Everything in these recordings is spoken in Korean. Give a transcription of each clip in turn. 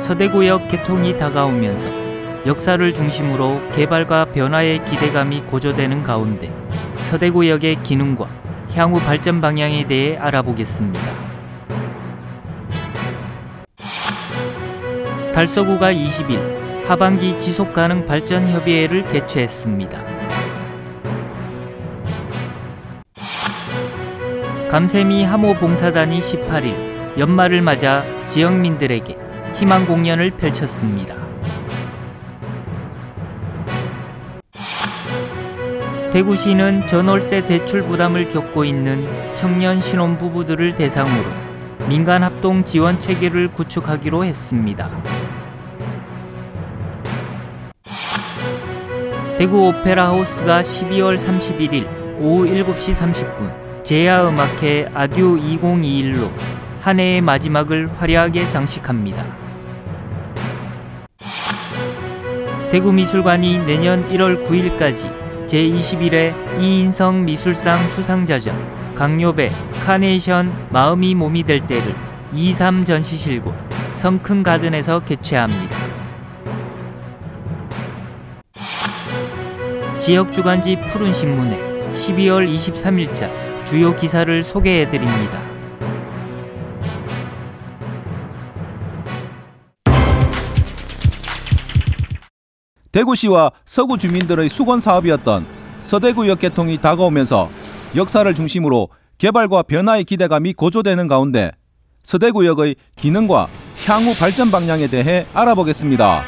서대구역 개통이 다가오면서 역사를 중심으로 개발과 변화의 기대감이 고조되는 가운데 서대구역의 기능과 향후 발전 방향에 대해 알아보겠습니다. 달서구가 20일 하반기 지속가능 발전 협의회를 개최했습니다. 감세미 하모봉사단이 18일 연말을 맞아 지역민들에게 희망 공연을 펼쳤습니다. 대구시는 전월세 대출 부담을 겪고 있는 청년 신혼부부들을 대상으로 민간 합동 지원 체계를 구축하기로 했습니다. 대구 오페라 하우스가 12월 31일 오후 7시 30분 제야음악회 아듀 2021로 한 해의 마지막을 화려하게 장식합니다. 대구미술관이 내년 1월 9일까지 제21회 이인성 미술상 수상자전 강요배 카네이션 마음이 몸이 될 때를 23 전시실곳 성큰가든에서 개최합니다. 지역주간지 푸른신문에 12월 23일자 주요 기사를 소개해드립니다. 대구시와 서구 주민들의 수건 사업이었던 서대구역 개통이 다가오면서 역사를 중심으로 개발과 변화의 기대감이 고조되는 가운데 서대구역의 기능과 향후 발전 방향에 대해 알아보겠습니다.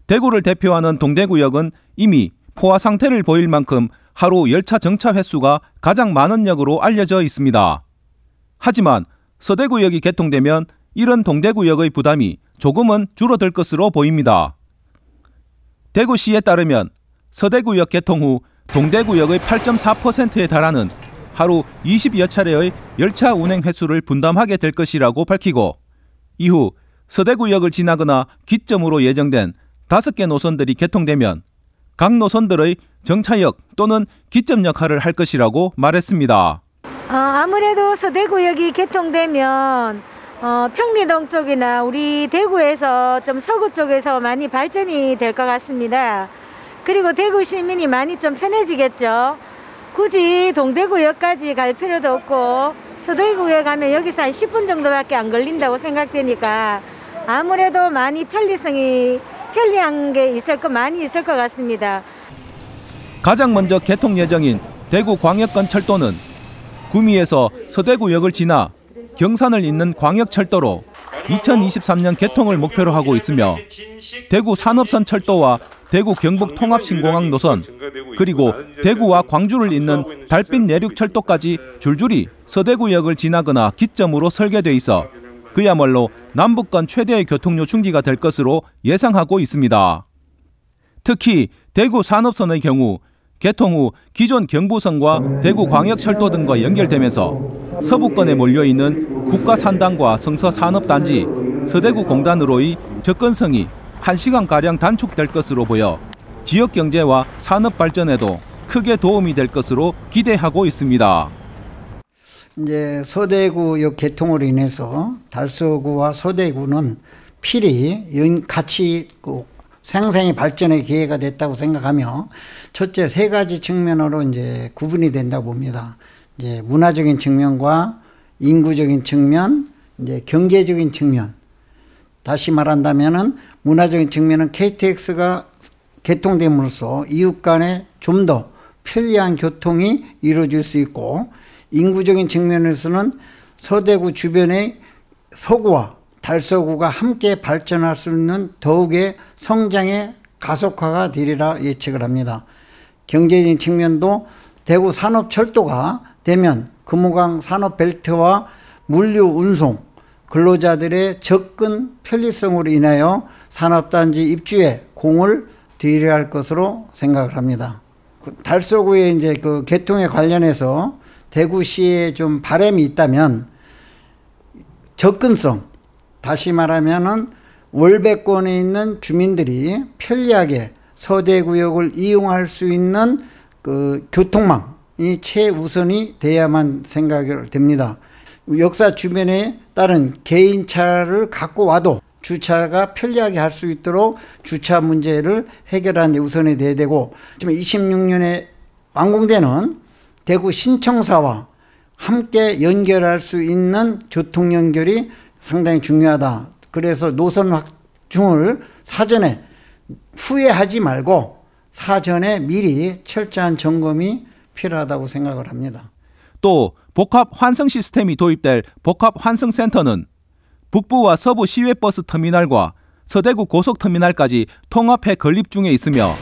대구를 대표하는 동대구역은 이미 포화 상태를 보일 만큼 하루 열차 정차 횟수가 가장 많은 역으로 알려져 있습니다. 하지만 서대구역이 개통되면 이런 동대구역의 부담이 조금은 줄어들 것으로 보입니다. 대구시에 따르면 서대구역 개통 후 동대구역의 8.4%에 달하는 하루 20여 차례의 열차 운행 횟수를 분담하게 될 것이라고 밝히고 이후 서대구역을 지나거나 기점으로 예정된 5개 노선들이 개통되면 각 노선들의 정차역 또는 기점 역할을 할 것이라고 말했습니다. 아무래도 서대구역이 개통되면 평리동 쪽이나 우리 대구에서 좀 서구 쪽에서 많이 발전이 될 것 같습니다. 그리고 대구 시민이 많이 좀 편해지겠죠. 굳이 동대구역까지 갈 필요도 없고 서대구역 가면 여기서 한 10분 정도밖에 안 걸린다고 생각되니까 아무래도 많이 편리한 게 많이 있을 것 같습니다. 가장 먼저 개통 예정인 대구광역권철도는 구미에서 서대구역을 지나 경산을 잇는 광역철도로 2023년 개통을 목표로 하고 있으며 대구 산업선철도와 대구 경북 통합신공항 노선 그리고 대구와 광주를 잇는 달빛 내륙철도까지 줄줄이 서대구역을 지나거나 기점으로 설계돼 있어 그야말로 남북간 최대의 교통료 중지가 될 것으로 예상하고 있습니다. 특히 대구 산업선의 경우 개통 후 기존 경부선과 대구광역철도 등과 연결되면서 서부권에 몰려있는 국가산단과 성서산업단지, 서대구공단으로의 접근성이 1시간가량 단축될 것으로 보여 지역경제와 산업발전에도 크게 도움이 될 것으로 기대하고 있습니다. 이제 서대구역 개통으로 인해서 달서구와 서대구는 필히 같이 생생히 발전의 기회가 됐다고 생각하며 첫째 3가지 측면으로 이제 구분이 된다고 봅니다. 이제 문화적인 측면과 인구적인 측면, 이제 경제적인 측면. 다시 말한다면은 문화적인 측면은 KTX가 개통됨으로써 이웃 간에 좀 더 편리한 교통이 이루어질 수 있고 인구적인 측면에서는 서대구 주변의 서구와 달서구가 함께 발전할 수 있는 더욱의 성장의 가속화가 되리라 예측을 합니다. 경제적인 측면도 대구 산업철도가 되면 금호강 산업벨트와 물류 운송, 근로자들의 접근 편리성으로 인하여 산업단지 입주에 공을 들여야 할 것으로 생각을 합니다. 달서구의 이제 그 개통에 관련해서 대구시에 좀 바람이 있다면 접근성, 다시 말하면은 월배권에 있는 주민들이 편리하게 서대구역을 이용할 수 있는 그 교통망이 최우선이 돼야만 생각이 됩니다. 역사 주변에 다른 개인차를 갖고 와도 주차가 편리하게 할 수 있도록 주차 문제를 해결하는 데 우선이 돼야 되고, 지금 26년에 완공되는 대구 신청사와 함께 연결할 수 있는 교통 연결이 상당히 중요하다. 그래서 노선 확충을 사전에 후회하지 말고 사전에 미리 철저한 점검이 필요하다고 생각을 합니다. 또 복합 환승 시스템이 도입될 복합 환승센터는 북부와 서부 시외버스 터미널과 서대구 고속터미널까지 통합해 건립 중에 있으며,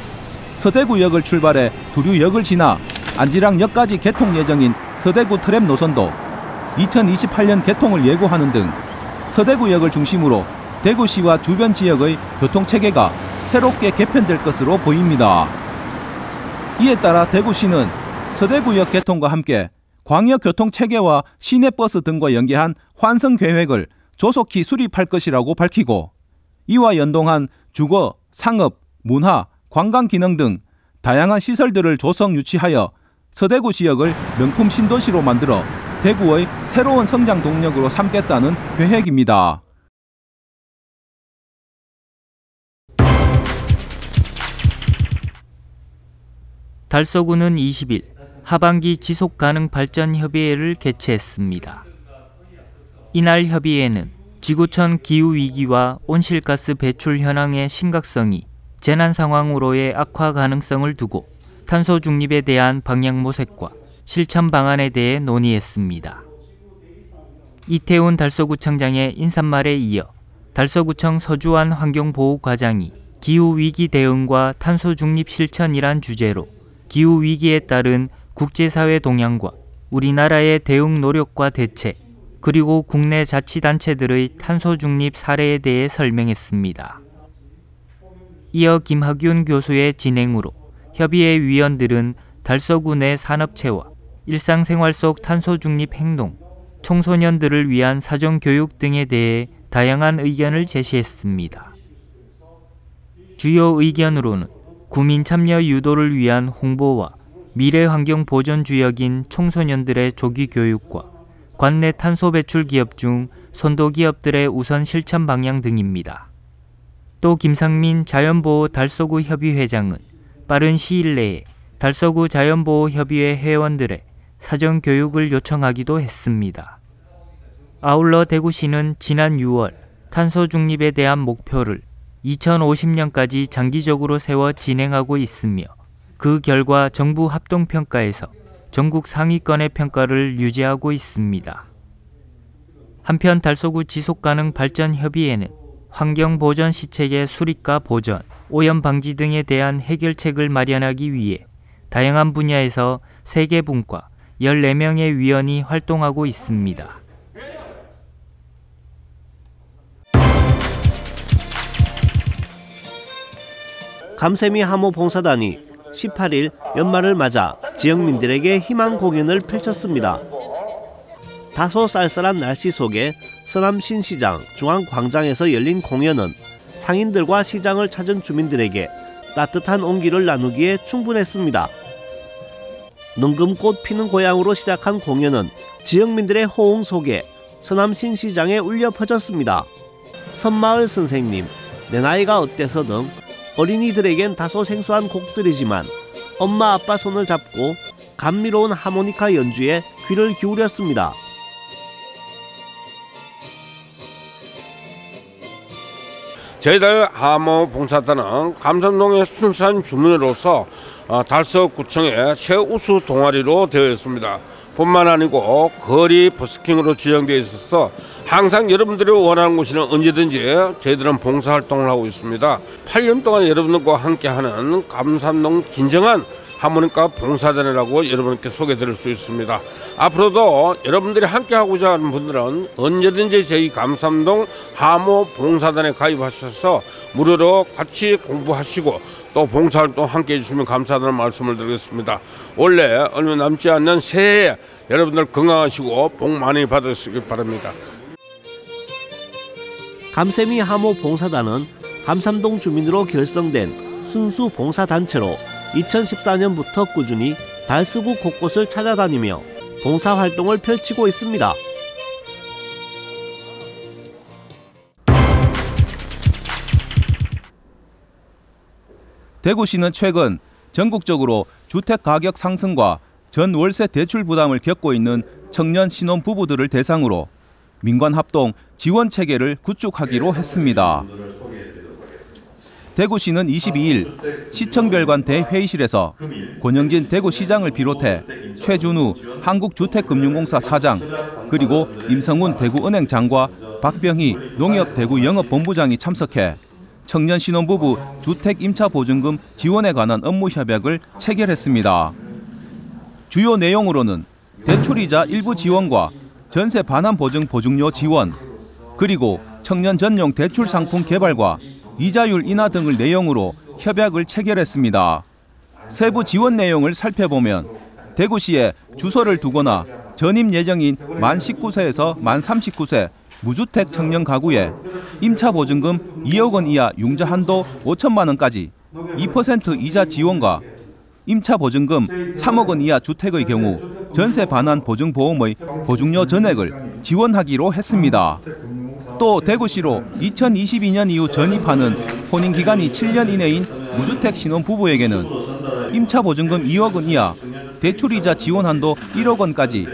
서대구역을 출발해 두류역을 지나 안지랑역까지 개통 예정인 서대구 트램 노선도 2028년 개통을 예고하는 등 서대구역을 중심으로 대구시와 주변 지역의 교통체계가 새롭게 개편될 것으로 보입니다. 이에 따라 대구시는 서대구역 개통과 함께 광역교통체계와 시내버스 등과 연계한 환승 계획을 조속히 수립할 것이라고 밝히고, 이와 연동한 주거, 상업, 문화, 관광 기능 등 다양한 시설들을 조성 유치하여 서대구 지역을 명품 신도시로 만들어 대구의 새로운 성장 동력으로 삼겠다는 계획입니다. 달서구는 20일 하반기 지속가능 발전 협의회를 개최했습니다. 이날 협의회는 지구촌 기후위기와 온실가스 배출 현황의 심각성이 재난 상황으로의 악화 가능성을 두고 탄소 중립에 대한 방향 모색과 실천 방안에 대해 논의했습니다. 이태훈 달서구청장의 인사말에 이어 달서구청 서주환 환경보호과장이 기후위기 대응과 탄소 중립 실천이란 주제로 기후위기에 따른 국제사회 동향과 우리나라의 대응 노력과 대책, 그리고 국내 자치단체들의 탄소 중립 사례에 대해 설명했습니다. 이어 김학윤 교수의 진행으로 협의회 위원들은 달서구 내 산업체와 일상생활 속 탄소 중립 행동, 청소년들을 위한 사전교육 등에 대해 다양한 의견을 제시했습니다. 주요 의견으로는 구민 참여 유도를 위한 홍보와 미래 환경 보존 주역인 청소년들의 조기 교육과 관내 탄소 배출 기업 중 선도 기업들의 우선 실천 방향 등입니다. 또 김상민 자연보호 달서구 협의회장은 빠른 시일 내에 달서구 자연보호 협의회 회원들의 사전 교육을 요청하기도 했습니다. 아울러 대구시는 지난 6월 탄소 중립에 대한 목표를 2050년까지 장기적으로 세워 진행하고 있으며, 그 결과 정부 합동평가에서 전국 상위권의 평가를 유지하고 있습니다. 한편 달서구 지속가능 발전 협의회는 환경보전 시책의 수립과 보전, 오염 방지 등에 대한 해결책을 마련하기 위해 다양한 분야에서 3개 분과 14명의 위원이 활동하고 있습니다. 감세미 하모 봉사단이 18일 연말을 맞아 지역민들에게 희망 공연을 펼쳤습니다. 다소 쌀쌀한 날씨 속에 서남 신시장 중앙광장에서 열린 공연은 상인들과 시장을 찾은 주민들에게 따뜻한 온기를 나누기에 충분했습니다. 능금꽃 피는 고향으로 시작한 공연은 지역민들의 호응 속에 서남 신시장에 울려 퍼졌습니다. 선마을 선생님, 내 나이가 어때서 등 어린이들에겐 다소 생소한 곡들이지만 엄마 아빠 손을 잡고 감미로운 하모니카 연주에 귀를 기울였습니다. 저희들 하모 봉사단은 감산동의 순수한 주민으로서 달서구청의 최우수 동아리로 되어 있습니다. 뿐만 아니고 거리 버스킹으로 지정되어 있어서 항상 여러분들이 원하는 곳에는 언제든지 저희들은 봉사활동을 하고 있습니다. 8년 동안 여러분들과 함께하는 감산동 진정한 하모니카 봉사단이라고 여러분께 소개드릴 수 있습니다. 앞으로도 여러분들이 함께하고자 하는 분들은 언제든지 저희 감산동 하모 봉사단에 가입하셔서 무료로 같이 공부하시고 또 봉사활동 함께 해주시면 감사하다는 말씀을 드리겠습니다. 올해 얼마 남지 않는 새해에 여러분들 건강하시고 복 많이 받으시길 바랍니다. 감세미 하모 봉사단은 감산동 주민으로 결성된 순수 봉사단체로 2014년부터 꾸준히 달서구 곳곳을 찾아다니며 봉사활동을 펼치고 있습니다. 대구시는 최근 전국적으로 주택 가격 상승과 전 월세 대출 부담을 겪고 있는 청년 신혼 부부들을 대상으로 민관 합동 지원 체계를 구축하기로 했습니다. 대구시는 22일 시청별관 대회의실에서 권영진 대구시장을 비롯해 최준우 한국주택금융공사 사장, 그리고 임성훈 대구은행 장과 박병희 농협 대구 영업본부장이 참석해 청년 신혼부부 주택 임차보증금 지원에 관한 업무 협약을 체결했습니다. 주요 내용으로는 대출이자 일부 지원과 전세 반환 보증 보증료 지원, 그리고 청년 전용 대출 상품 개발과 이자율 인하 등을 내용으로 협약을 체결했습니다. 세부 지원 내용을 살펴보면 대구시에 주소를 두거나 전입 예정인 만 19세에서 만 39세 무주택 청년 가구에 임차보증금 2억 원 이하 융자 한도 5천만 원까지 2% 이자 지원과 임차보증금 3억 원 이하 주택의 경우 전세 반환 보증보험의 보증료 전액을 지원하기로 했습니다. 또 대구시로 2022년 이후 전입하는 혼인기간이 7년 이내인 무주택 신혼부부에게는 임차보증금 2억 원 이하, 대출이자 지원 한도 1억 원까지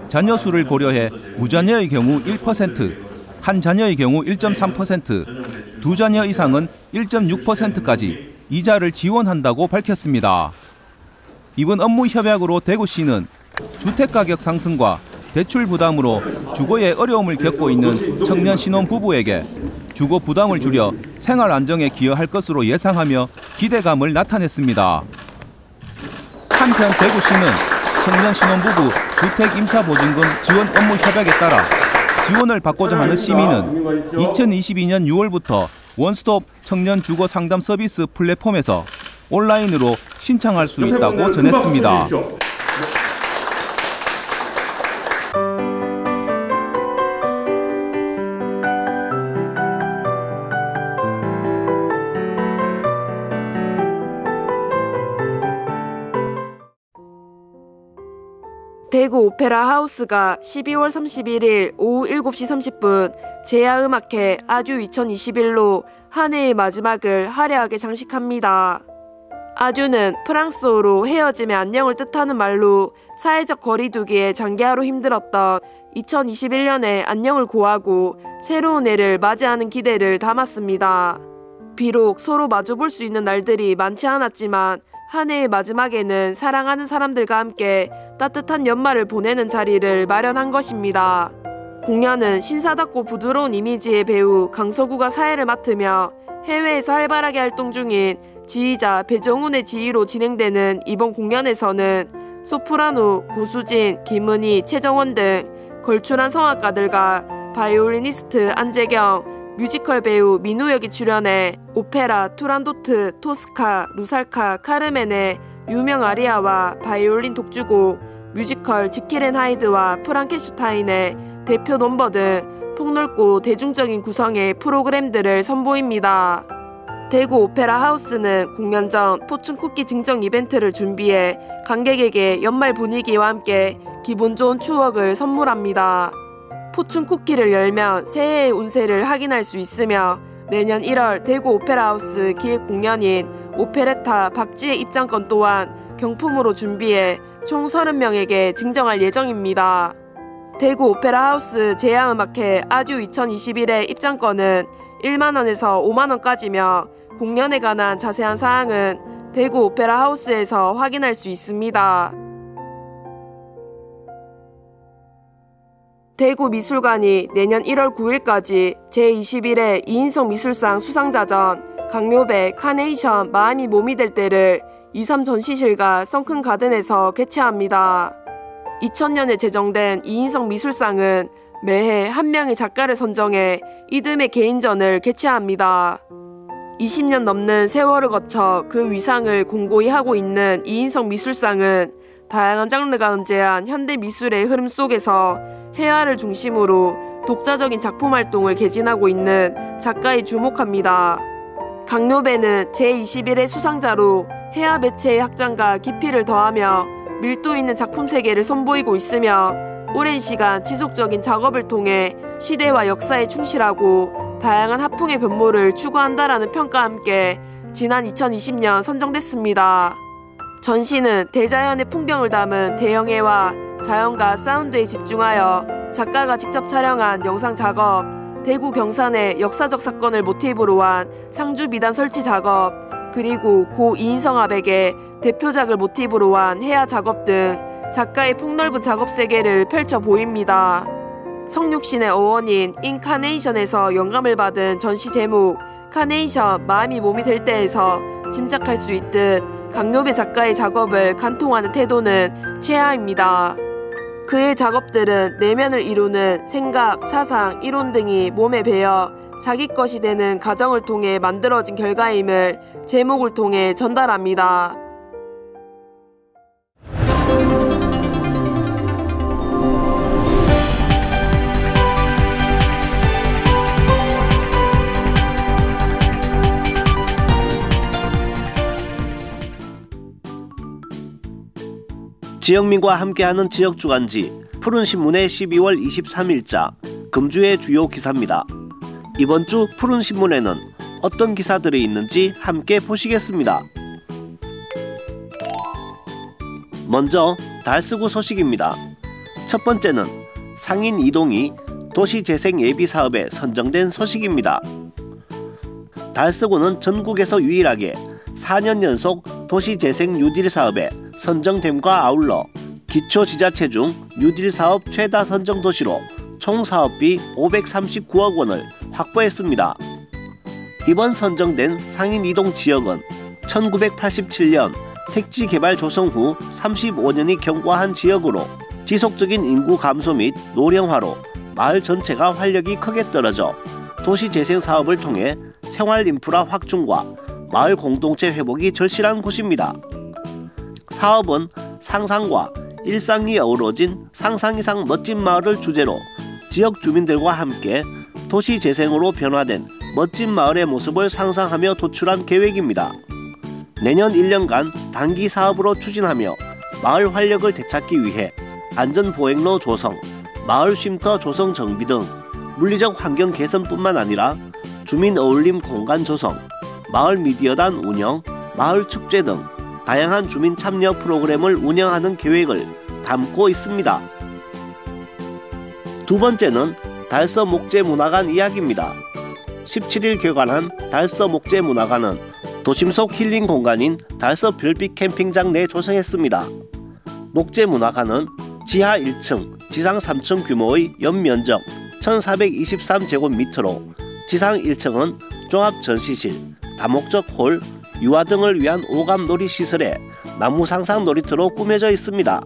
자녀 수를 고려해 무자녀의 경우 1%, 한 자녀의 경우 1.3%, 두 자녀 이상은 1.6%까지 이자를 지원한다고 밝혔습니다. 이번 업무 협약으로 대구시는 주택가격 상승과 대출 부담으로 주거에 어려움을 겪고 있는 청년 신혼부부에게 주거 부담을 줄여 생활 안정에 기여할 것으로 예상하며 기대감을 나타냈습니다. 한편 대구시는 청년 신혼부부 주택 임차보증금 지원 업무 협약에 따라 지원을 받고자 하는 시민은 2022년 6월부터 원스톱 청년 주거 상담 서비스 플랫폼에서 온라인으로 신청할 수 있다고 전했습니다. 대구 오페라 하우스가 12월 31일 오후 7시 30분 제야음악회 아듀 2021로 한 해의 마지막을 화려하게 장식합니다. 아듀는 프랑스어로 헤어짐의 안녕을 뜻하는 말로 사회적 거리두기에 장기화로 힘들었던 2021년에 안녕을 고하고 새로운 해를 맞이하는 기대를 담았습니다. 비록 서로 마주볼 수 있는 날들이 많지 않았지만 한 해의 마지막에는 사랑하는 사람들과 함께 따뜻한 연말을 보내는 자리를 마련한 것입니다. 공연은 신사답고 부드러운 이미지의 배우 강서구가 사회를 맡으며 해외에서 활발하게 활동 중인 지휘자 배정훈의 지휘로 진행되는 이번 공연에서는 소프라노, 고수진, 김은희, 최정원 등 걸출한 성악가들과 바이올리니스트 안재경, 뮤지컬 배우 민우역이 출연해 오페라 투란도트, 토스카, 루살카, 카르멘의 유명 아리아와 바이올린 독주곡, 뮤지컬 지킬 앤 하이드와 프랑켄슈타인의 대표 넘버 등 폭넓고 대중적인 구성의 프로그램들을 선보입니다. 대구 오페라 하우스는 공연 전 포춘 쿠키 증정 이벤트를 준비해 관객에게 연말 분위기와 함께 기분 좋은 추억을 선물합니다. 포춘 쿠키를 열면 새해의 운세를 확인할 수 있으며 내년 1월 대구 오페라 하우스 기획 공연인 오페레타 박쥐의 입장권 또한 경품으로 준비해 총 30명에게 증정할 예정입니다. 대구 오페라 하우스 제야음악회 아듀 2021의 입장권은 1만원에서 5만원까지며 공연에 관한 자세한 사항은 대구 오페라 하우스에서 확인할 수 있습니다. 대구미술관이 내년 1월 9일까지 제21회 이인성 미술상 수상자전 강요배 카네이션 마음이 몸이 될 때를 2.3 전시실과 썬큰 가든에서 개최합니다. 2000년에 제정된 이인성 미술상은 매해 한 명의 작가를 선정해 이듬해 개인전을 개최합니다. 20년 넘는 세월을 거쳐 그 위상을 공고히 하고 있는 이인성 미술상은 다양한 장르가 은재한 현대 미술의 흐름 속에서 해화를 중심으로 독자적인 작품 활동을 개진하고 있는 작가에 주목합니다. 강요배는 제21회 수상자로 해화 매체의 확장과 깊이를 더하며 밀도 있는 작품 세계를 선보이고 있으며 오랜 시간 지속적인 작업을 통해 시대와 역사에 충실하고 다양한 화풍의 변모를 추구한다라는 평가와 함께 지난 2020년 선정됐습니다. 전시는 대자연의 풍경을 담은 대형해와 자연과 사운드에 집중하여 작가가 직접 촬영한 영상 작업, 대구 경산의 역사적 사건을 모티브로 한 상주 미단 설치 작업, 그리고 고 이인성 아백의 대표작을 모티브로 한 해야 작업 등 작가의 폭넓은 작업 세계를 펼쳐 보입니다. 성육신의 어원인 인카네이션에서 영감을 받은 전시 제목 카네이션 마음이 몸이 될 때에서 짐작할 수 있듯 강요배 작가의 작업을 관통하는 태도는 최하입니다. 그의 작업들은 내면을 이루는 생각, 사상, 이론 등이 몸에 배어 자기 것이 되는 과정을 통해 만들어진 결과임을 제목을 통해 전달합니다. 지영민과 함께하는 지역주간지 푸른신문의 12월 23일자 금주의 주요 기사입니다. 이번 주 푸른신문에는 어떤 기사들이 있는지 함께 보시겠습니다. 먼저 달서구 소식입니다. 첫 번째는 상인 이동이 도시재생 예비사업에 선정된 소식입니다. 달서구는 전국에서 유일하게 4년 연속 도시재생 뉴딜 사업에 선정됨과 아울러 기초지자체 중 뉴딜 사업 최다 선정 도시로 총 사업비 539억 원을 확보했습니다. 이번 선정된 상인 이동 지역은 1987년 택지 개발 조성 후 35년이 경과한 지역으로 지속적인 인구 감소 및 노령화로 마을 전체가 활력이 크게 떨어져 도시재생 사업을 통해 생활 인프라 확충과 마을 공동체 회복이 절실한 곳입니다. 사업은 상상과 일상이 어우러진 상상 이상 멋진 마을을 주제로 지역 주민들과 함께 도시 재생으로 변화된 멋진 마을의 모습을 상상하며 도출한 계획입니다. 내년 1년간 단기 사업으로 추진하며 마을 활력을 되찾기 위해 안전보행로 조성, 마을 쉼터 조성 정비 등 물리적 환경 개선뿐만 아니라 주민 어울림 공간 조성, 마을 미디어단 운영, 마을 축제 등 다양한 주민 참여 프로그램을 운영하는 계획을 담고 있습니다. 두 번째는 달서 목재문화관 이야기입니다. 17일 개관한 달서 목재문화관은 도심 속 힐링 공간인 달서 별빛 캠핑장 내 조성했습니다. 목재문화관은 지하 1층, 지상 3층 규모의 연면적 1423제곱미터로 지상 1층은 종합 전시실, 다목적 홀, 유아 등을 위한 오감 놀이 시설에 나무 상상 놀이터로 꾸며져 있습니다.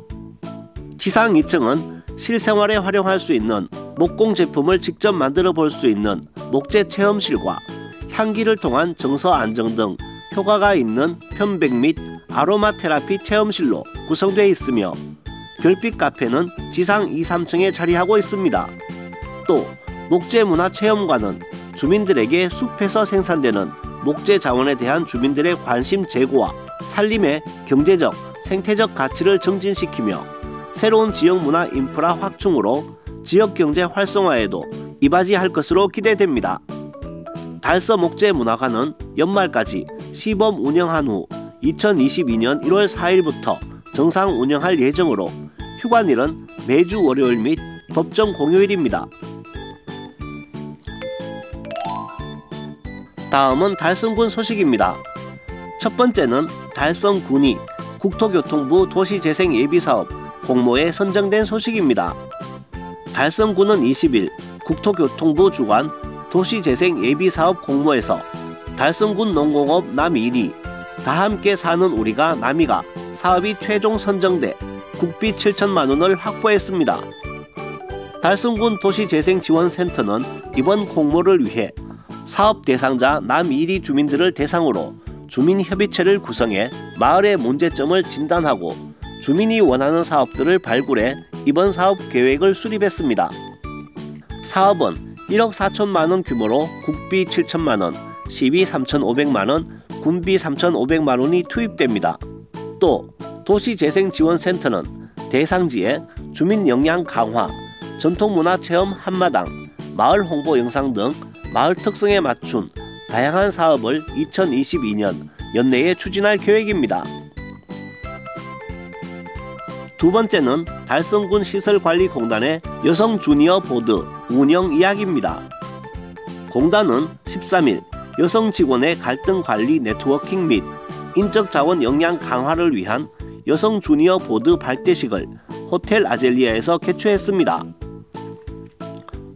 지상 2층은 실생활에 활용할 수 있는 목공 제품을 직접 만들어 볼 수 있는 목재 체험실과 향기를 통한 정서 안정 등 효과가 있는 편백 및 아로마 테라피 체험실로 구성되어 있으며 별빛 카페는 지상 2, 3층에 자리하고 있습니다. 또 목재문화체험관은 주민들에게 숲에서 생산되는 목재 자원에 대한 주민들의 관심 제고와 산림의 경제적, 생태적 가치를 증진시키며 새로운 지역문화 인프라 확충으로 지역경제 활성화에도 이바지할 것으로 기대됩니다. 달서 목재문화관은 연말까지 시범 운영한 후 2022년 1월 4일부터 정상 운영할 예정으로 휴관일은 매주 월요일 및 법정 공휴일입니다. 다음은 달성군 소식입니다. 첫 번째는 달성군이 국토교통부 도시재생 예비사업 공모에 선정된 소식입니다. 달성군은 20일 국토교통부 주관 도시재생 예비사업 공모에서 달성군 농공업 남1위 다함께 사는 우리가 남이가 사업이 최종 선정돼 국비 7천만 원을 확보했습니다. 달성군 도시재생지원센터는 이번 공모를 위해 사업 대상자 남1위 주민들을 대상으로 주민협의체를 구성해 마을의 문제점을 진단하고 주민이 원하는 사업들을 발굴해 이번 사업 계획을 수립했습니다. 사업은 1억 4천만 원 규모로 국비 7천만 원, 시비 3,500만 원, 군비 3,500만 원이 투입됩니다. 또 도시재생지원센터는 대상지에 주민 역량 강화, 전통문화 체험 한마당, 마을 홍보 영상 등 마을 특성에 맞춘 다양한 사업을 2022년 연내에 추진할 계획입니다. 두 번째는 달성군 시설관리공단의 여성 주니어 보드 운영 이야기입니다. 공단은 13일 여성 직원의 갈등 관리 네트워킹 및 인적 자원 역량 강화를 위한 여성 주니어 보드 발대식을 호텔 아젤리아에서 개최했습니다.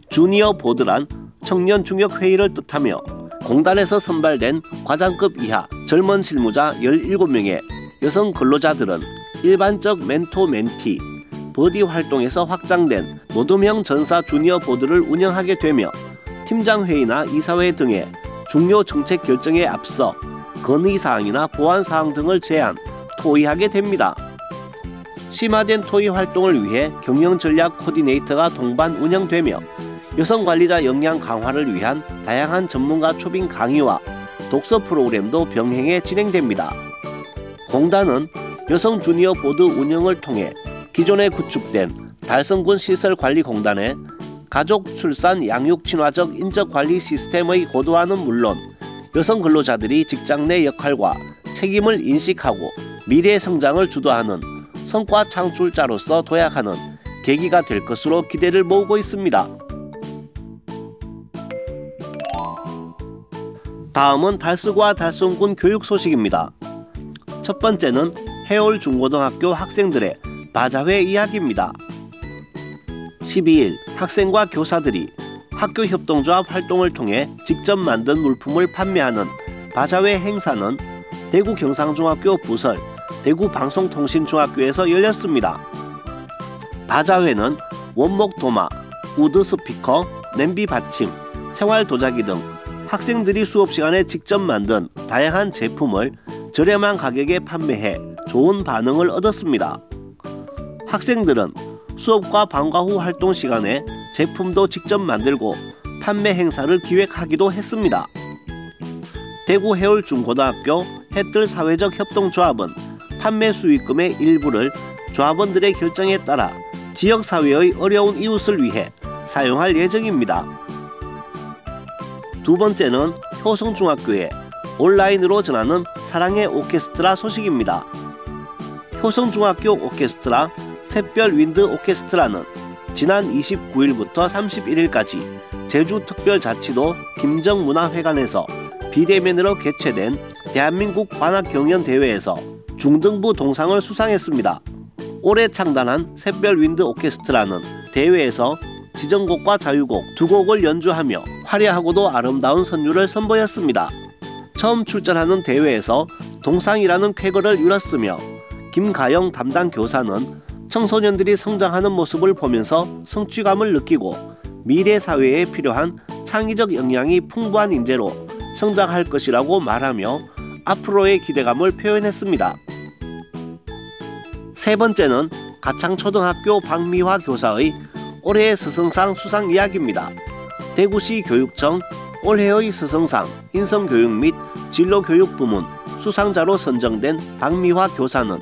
주니어 보드란 청년 중역 회의를 뜻하며 공단에서 선발된 과장급 이하 젊은 실무자 17명의 여성 근로자들은 일반적 멘토 멘티 버디 활동에서 확장된 모둠형 전사 주니어 보드를 운영하게 되며 팀장 회의나 이사회 등의 중요 정책 결정에 앞서 건의사항이나 보완사항 등을 제안, 토의하게 됩니다. 심화된 토의 활동을 위해 경영전략 코디네이터가 동반 운영되며 여성 관리자 역량 강화를 위한 다양한 전문가 초빙 강의와 독서 프로그램도 병행해 진행됩니다. 공단은 여성 주니어 보드 운영을 통해 기존에 구축된 달성군 시설관리공단의 가족 출산 양육 친화적 인적관리 시스템의 고도화는 물론 여성 근로자들이 직장 내 역할과 책임을 인식하고 미래 성장을 주도하는 성과 창출자로서 도약하는 계기가 될 것으로 기대를 모으고 있습니다. 다음은 달서구와 달성군 교육 소식입니다. 첫 번째는 해올 중고등학교 학생들의 바자회 이야기입니다. 12일 학생과 교사들이 학교 협동조합 활동을 통해 직접 만든 물품을 판매하는 바자회 행사는 대구 경상중학교 부설 대구방송통신중학교에서 열렸습니다. 바자회는 원목 도마, 우드 스피커, 냄비 받침, 생활 도자기 등 학생들이 수업 시간에 직접 만든 다양한 제품을 저렴한 가격에 판매해 좋은 반응을 얻었습니다. 학생들은 수업과 방과 후 활동 시간에 제품도 직접 만들고 판매 행사를 기획하기도 했습니다. 대구 해올중고등학교 해뜰 사회적 협동조합은 판매 수익금의 일부를 조합원들의 결정에 따라 지역사회의 어려운 이웃을 위해 사용할 예정입니다. 두 번째는 효성중학교에 온라인으로 전하는 사랑의 오케스트라 소식입니다. 효성중학교 오케스트라 샛별 윈드 오케스트라는 지난 29일부터 31일까지 제주특별자치도 김정문화회관에서 비대면으로 개최된 대한민국 관악경연대회에서 중등부 동상을 수상했습니다. 올해 창단한 샛별 윈드 오케스트라는 대회에서 지정곡과 자유곡 두 곡을 연주하며 화려하고도 아름다운 선율을 선보였습니다. 처음 출전하는 대회에서 동상이라는 쾌거를 이뤘으며 김가영 담당 교사는 청소년들이 성장하는 모습을 보면서 성취감을 느끼고 미래 사회에 필요한 창의적 역량이 풍부한 인재로 성장할 것이라고 말하며 앞으로의 기대감을 표현했습니다. 세 번째는 가창초등학교 박미화 교사의 올해의 스승상 수상 이야기입니다. 대구시 교육청 올해의 스승상 인성교육 및 진로교육 부문 수상자로 선정된 박미화 교사는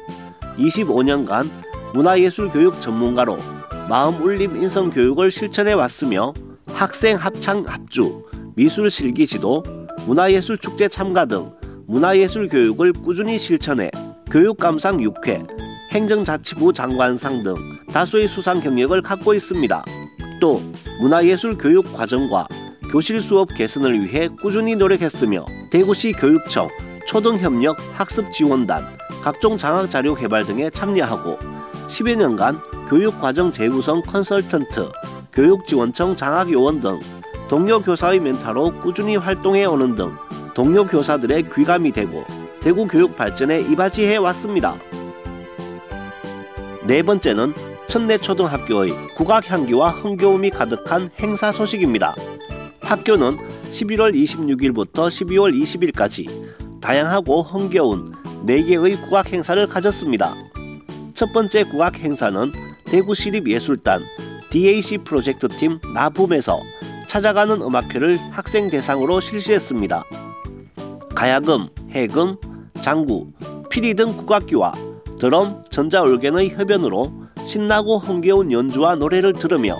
25년간 문화예술교육 전문가로 마음울림 인성교육을 실천해 왔으며 학생 합창 합주, 미술실기 지도, 문화예술축제 참가 등 문화예술 교육을 꾸준히 실천해 교육감상 6회, 행정자치부 장관상 등 다수의 수상 경력을 갖고 있습니다. 또 문화예술 교육 과정과 교실 수업 개선을 위해 꾸준히 노력했으며 대구시 교육청 초등협력 학습지원단, 각종 장학자료 개발 등에 참여하고 10여 년간 교육과정 재구성 컨설턴트, 교육지원청 장학요원 등 동료 교사의 멘토로 꾸준히 활동해 오는 등 동료 교사들의 귀감이 되고 대구 교육 발전에 이바지해 왔습니다. 네 번째는 천내초등학교의 국악향기와 흥겨움이 가득한 행사 소식입니다. 학교는 11월 26일부터 12월 20일까지 다양하고 흥겨운 4개의 국악 행사를 가졌습니다. 첫 번째 국악 행사는 대구시립예술단 DAC 프로젝트팀 나붐에서 찾아가는 음악회를 학생 대상으로 실시했습니다. 가야금, 해금, 장구, 피리 등 국악기와 드럼, 전자올겐의 협연으로 신나고 흥겨운 연주와 노래를 들으며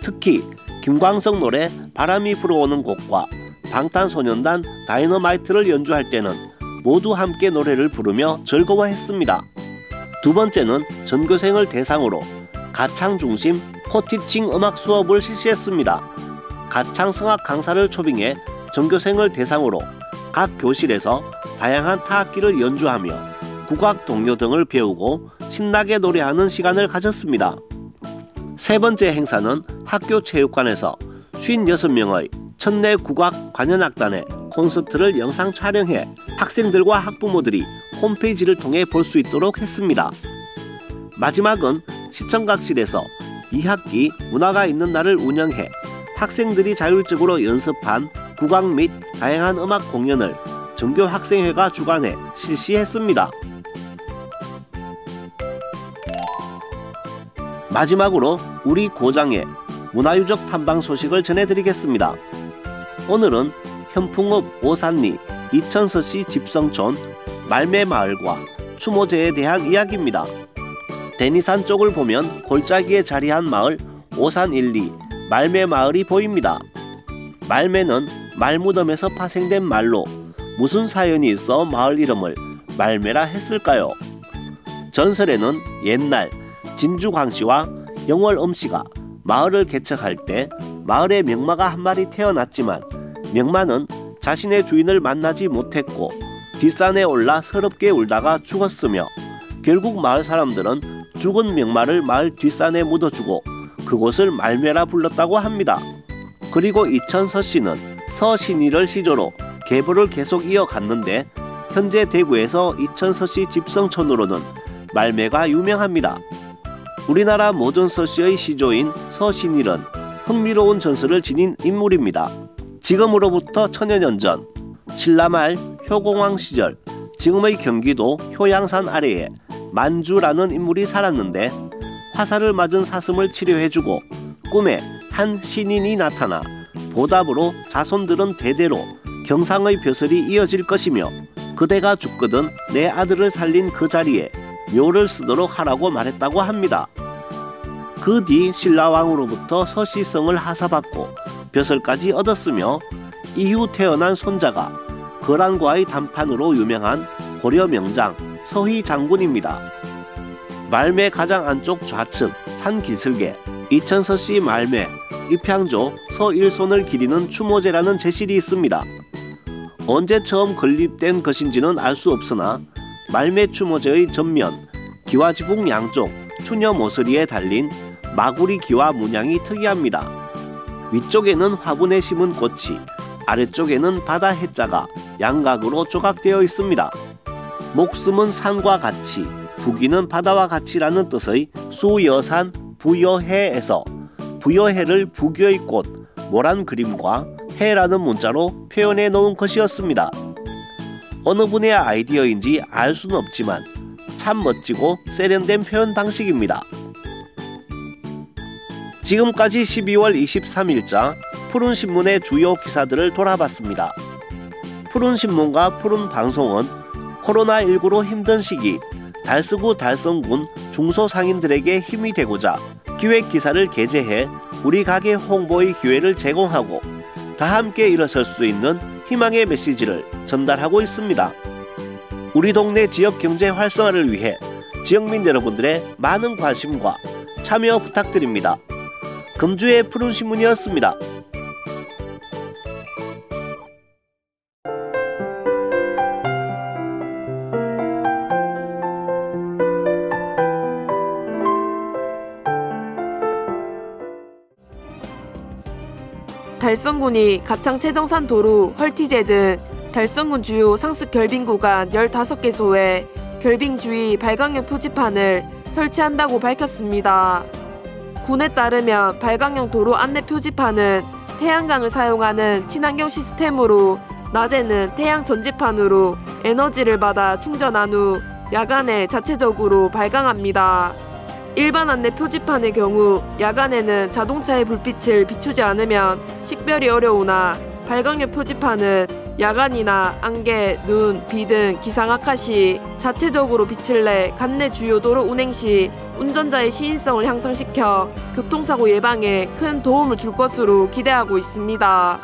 특히 김광석 노래 바람이 불어오는 곡과 방탄소년단 다이너마이트를 연주할 때는 모두 함께 노래를 부르며 즐거워했습니다. 두 번째는 전교생을 대상으로 가창 중심 코티칭 음악 수업을 실시했습니다. 가창 성악 강사를 초빙해 전교생을 대상으로 각 교실에서 다양한 타악기를 연주하며 국악 동요 등을 배우고 신나게 노래하는 시간을 가졌습니다. 세 번째 행사는 학교 체육관에서 56명의 천내 국악 관현악단의 콘서트를 영상 촬영해 학생들과 학부모들이 홈페이지를 통해 볼 수 있도록 했습니다. 마지막은 시청각실에서 2학기 문화가 있는 날을 운영해 학생들이 자율적으로 연습한 국악 및 다양한 음악 공연을 전교 학생회가 주관해 실시했습니다. 마지막으로 우리 고장의 문화유적 탐방 소식을 전해드리겠습니다. 오늘은 현풍읍 오산리 이천서씨 집성촌 말매마을과 추모제에 대한 이야기입니다. 대니산 쪽을 보면 골짜기에 자리한 마을 오산 1리 말매마을이 보입니다. 말매는 말무덤에서 파생된 말로 무슨 사연이 있어 마을 이름을 말매라 했을까요? 전설에는 옛날 진주 광씨와 영월 엄씨가 마을을 개척할 때 마을에 명마가 한 마리 태어났지만 명마는 자신의 주인을 만나지 못했고 뒷산에 올라 서럽게 울다가 죽었으며 결국 마을 사람들은 죽은 명마를 마을 뒷산에 묻어주고 그곳을 말매라 불렀다고 합니다. 그리고 이천서씨는 서신이를 시조로 계보를 계속 이어갔는데 현재 대구에서 이천서씨 집성촌으로는 말매가 유명합니다. 우리나라 모든 서씨의 시조인 서신일은 흥미로운 전설을 지닌 인물입니다. 지금으로부터 천여년 전 신라말 효공왕 시절 지금의 경기도 효양산 아래에 만주라는 인물이 살았는데 화살을 맞은 사슴을 치료해주고 꿈에 한 신인이 나타나 보답으로 자손들은 대대로 경상의 벼슬이 이어질 것이며 그대가 죽거든 내 아들을 살린 그 자리에 묘를 쓰도록 하라고 말했다고 합니다. 그 뒤 신라왕으로부터 서씨성을 하사받고 벼슬까지 얻었으며 이후 태어난 손자가 거란과의 담판으로 유명한 고려 명장 서희 장군입니다. 말매 가장 안쪽 좌측 산 기슭에 이천서씨 말매, 입향조 서일손을 기리는 추모제라는 제실이 있습니다. 언제 처음 건립된 것인지는 알 수 없으나 말매 추모제의 전면, 기와지붕 양쪽 추녀 모서리에 달린 마구리 기와 문양이 특이합니다. 위쪽에는 화분에 심은 꽃이, 아래쪽에는 바다 해자가 양각으로 조각되어 있습니다. 목숨은 산과 같이, 부기는 바다와 같이라는 뜻의 수여산 부여해에서 부여해를 부귀의 꽃, 모란 그림과 해라는 문자로 표현해 놓은 것이었습니다. 어느 분의 아이디어인지 알 수는 없지만 참 멋지고 세련된 표현 방식입니다. 지금까지 12월 23일자 푸른신문의 주요 기사들을 돌아봤습니다. 푸른신문과 푸른방송은 코로나19로 힘든 시기 달서구 달성군 중소상인들에게 힘이 되고자 기획기사를 게재해 우리 가게 홍보의 기회를 제공하고 다 함께 일어설 수 있는 희망의 메시지를 전달하고 있습니다. 우리 동네 지역 경제 활성화를 위해 지역민 여러분들의 많은 관심과 참여 부탁드립니다. 금주의 푸른신문이었습니다. 달성군이 가창 최정산 도로, 헐티제 등 달성군 주요 상습 결빙 구간 15개소에 결빙 주의 발광용 표지판을 설치한다고 밝혔습니다. 군에 따르면 발광용 도로 안내 표지판은 태양광을 사용하는 친환경 시스템으로 낮에는 태양 전지판으로 에너지를 받아 충전한 후 야간에 자체적으로 발광합니다. 일반 안내 표지판의 경우 야간에는 자동차의 불빛을 비추지 않으면 식별이 어려우나 발광용 표지판은 야간이나 안개, 눈, 비 등 기상 악화 시 자체적으로 빛을 내 관내 주요 도로 운행 시 운전자의 시인성을 향상시켜 교통사고 예방에 큰 도움을 줄 것으로 기대하고 있습니다.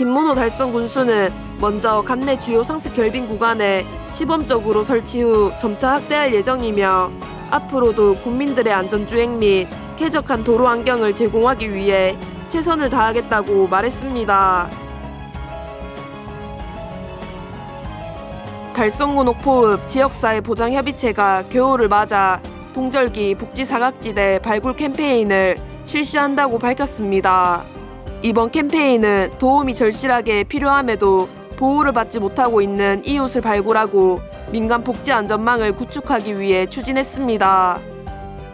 김문호 달성 군수는 먼저 관내 주요 상습 결빙 구간에 시범적으로 설치 후 점차 확대할 예정이며 앞으로도 국민들의 안전주행 및 쾌적한 도로 환경을 제공하기 위해 최선을 다하겠다고 말했습니다. 달성군 옥포읍 지역사회 보장협의체가 겨울을 맞아 동절기 복지 사각지대 발굴 캠페인을 실시한다고 밝혔습니다. 이번 캠페인은 도움이 절실하게 필요함에도 보호를 받지 못하고 있는 이웃을 발굴하고 민간 복지 안전망을 구축하기 위해 추진했습니다.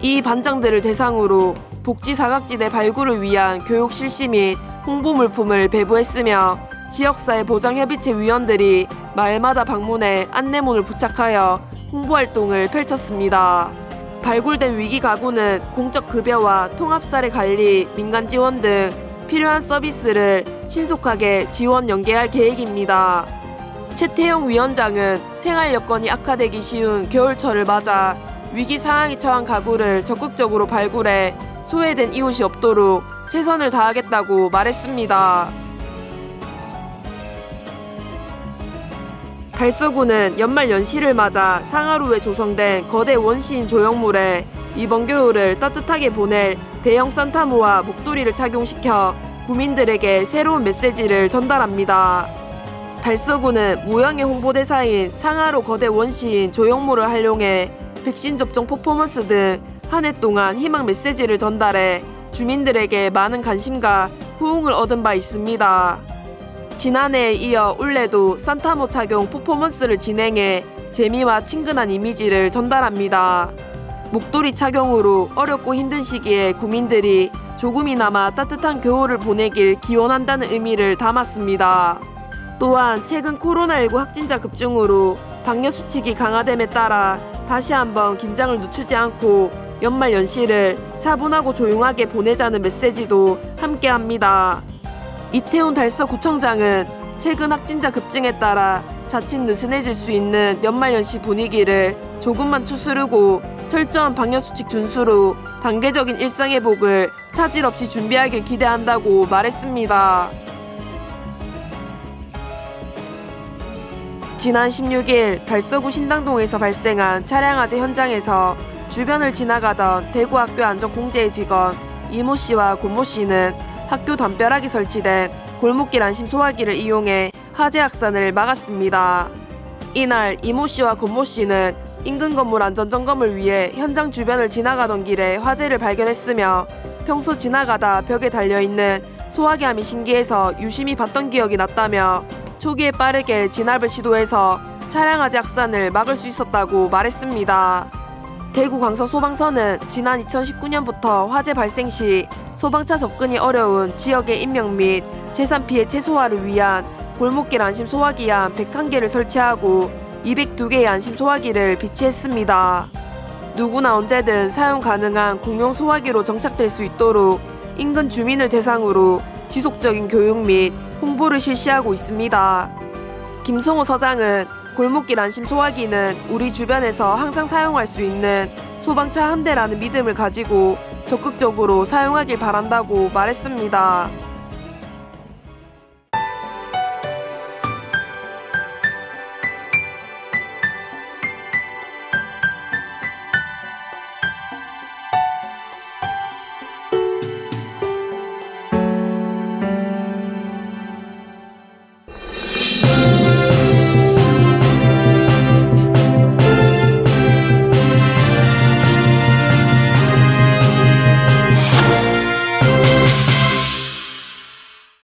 이 반장들을 대상으로 복지 사각지대 발굴을 위한 교육 실시 및 홍보 물품을 배부했으며 지역사회 보장협의체 위원들이 마을마다 방문해 안내문을 부착하여 홍보활동을 펼쳤습니다. 발굴된 위기 가구는 공적 급여와 통합사례 관리, 민간 지원 등 필요한 서비스를 신속하게 지원 연계할 계획입니다. 최태영 위원장은 생활 여건이 악화되기 쉬운 겨울철을 맞아 위기 상황에 처한 가구를 적극적으로 발굴해 소외된 이웃이 없도록 최선을 다하겠다고 말했습니다. 달서구는 연말 연시를 맞아 상하루에 조성된 거대 원시인 조형물에 이번 겨울을 따뜻하게 보낼 대형 산타모와 목도리를 착용시켜 구민들에게 새로운 메시지를 전달합니다. 달서구는 무형의 홍보대사인 상하루 거대 원시인 조형물을 활용해 백신 접종 퍼포먼스 등 한 해 동안 희망 메시지를 전달해 주민들에게 많은 관심과 호응을 얻은 바 있습니다. 지난해에 이어 올해도 산타모 착용 퍼포먼스를 진행해 재미와 친근한 이미지를 전달합니다. 목도리 착용으로 어렵고 힘든 시기에 구민들이 조금이나마 따뜻한 겨울을 보내길 기원한다는 의미를 담았습니다. 또한 최근 코로나19 확진자 급증으로 방역 수칙이 강화됨에 따라 다시 한번 긴장을 늦추지 않고 연말 연시를 차분하고 조용하게 보내자는 메시지도 함께합니다. 이태훈 달서구청장은 최근 확진자 급증에 따라 자칫 느슨해질 수 있는 연말연시 분위기를 조금만 추스르고 철저한 방역수칙 준수로 단계적인 일상회복을 차질 없이 준비하길 기대한다고 말했습니다. 지난 16일 달서구 신당동에서 발생한 차량화재 현장에서 주변을 지나가던 대구학교 안전공제의 직원 이모 씨와 곤모 씨는 학교 담벼락에 설치된 골목길 안심 소화기를 이용해 화재 확산을 막았습니다. 이날 이모 씨와 곤모 씨는 인근 건물 안전점검을 위해 현장 주변을 지나가던 길에 화재를 발견했으며 평소 지나가다 벽에 달려있는 소화기함이 신기해서 유심히 봤던 기억이 났다며 초기에 빠르게 진압을 시도해서 차량 화재 확산을 막을 수 있었다고 말했습니다. 대구 광서소방서는 지난 2019년부터 화재 발생 시 소방차 접근이 어려운 지역의 인명 및 재산 피해 최소화를 위한 골목길 안심 소화기함 101개를 설치하고 202개의 안심 소화기를 비치했습니다. 누구나 언제든 사용 가능한 공용 소화기로 정착될 수 있도록 인근 주민을 대상으로 지속적인 교육 및 홍보를 실시하고 있습니다. 김성호 서장은 골목길 안심 소화기는 우리 주변에서 항상 사용할 수 있는 소방차 한 대라는 믿음을 가지고 적극적으로 사용하길 바란다고 말했습니다.